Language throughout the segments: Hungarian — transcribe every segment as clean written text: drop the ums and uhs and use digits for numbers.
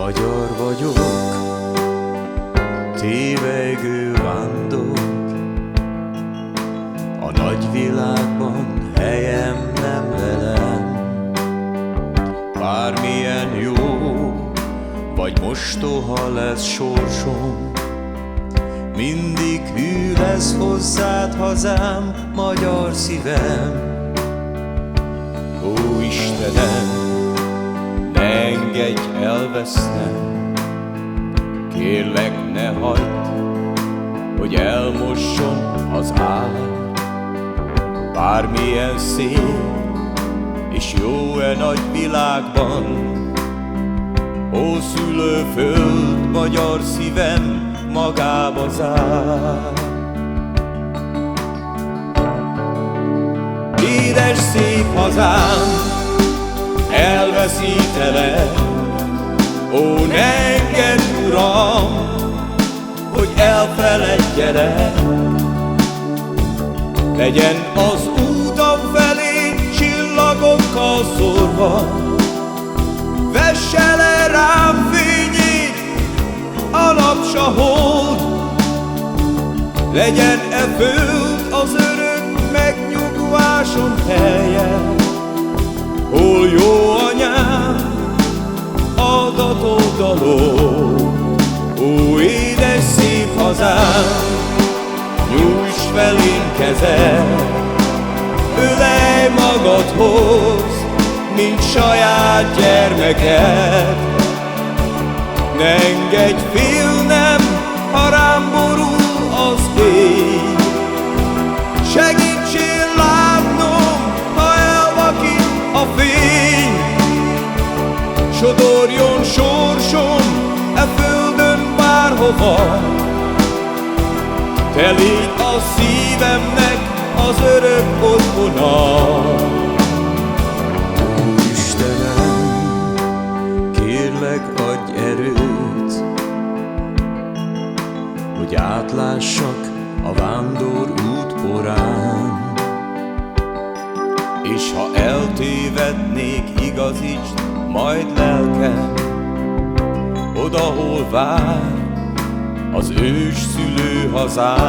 magyar vagyok, tévegő vándor. A nagy világban helyem nem velem. Bármilyen jó vagy mostoha lesz sorsom, mindig hű lesz hozzád hazám, magyar szívem. Ó Istenem, ne engedj elvesznem, kérlek ne hagyd, hogy elmosson az ár. Bármilyen szép és jó nagy világban, ó szülőföld, magyar szívem magába zár. Édes szép hazám, elveszítelek, ó ne engedd, Uram, hogy elfeledjelek. Legyen az útam felé csillagokkal szórva, vesse le rám fényét a nap s a hold. Legyen e föld az örök megnyugvásom helye, hol jó anyám adatott dalok. Ó édes szép hazám, nyújts felém kezed, ölelj magadhoz, mint saját gyermeked. Ne engedj félnem, ha rám borul az ég, segítsél látnom, ha elvakít a fény. Sodorjon sorsom e földön bárhova, te légy a szívemnek az örök otthona. Ó Istenem, kérlek adj erőt, hogy átlássak a vándor út porán. És ha eltévednék, igazítsd majd lelkem oda, hol vár az ős szülőhazám.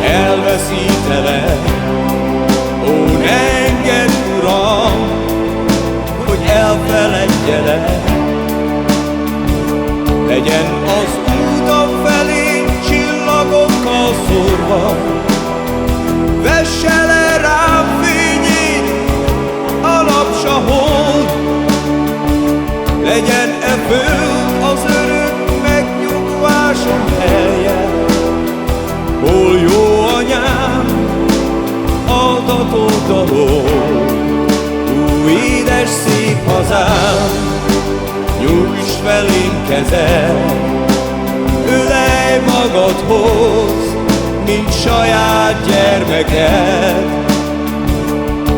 Elveszítelek, ó ne engedd, Uram, hogy elfeledjelek. Legyen az útam felé csillagokkal szórva, vesse le rám fényét a nap s a hold. Legyen e föld az örök megnyugvásom helye, hol jó anyám adatott dalok. Ó édes szép hazám, nyújts felém kezed, ölelj magadhoz, mint saját gyermeked.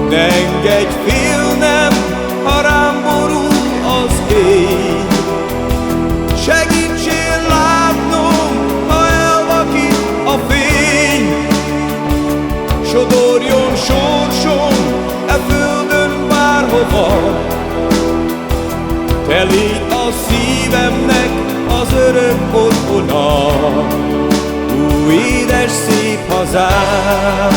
Ne engedj félnem, ha rám borul az ég, segítsél látnom, ha elvakít a fény. Sodorjon sorsom e földön bárhova, te légy a szívemnek az örök otthona. Ó édes szép hazám.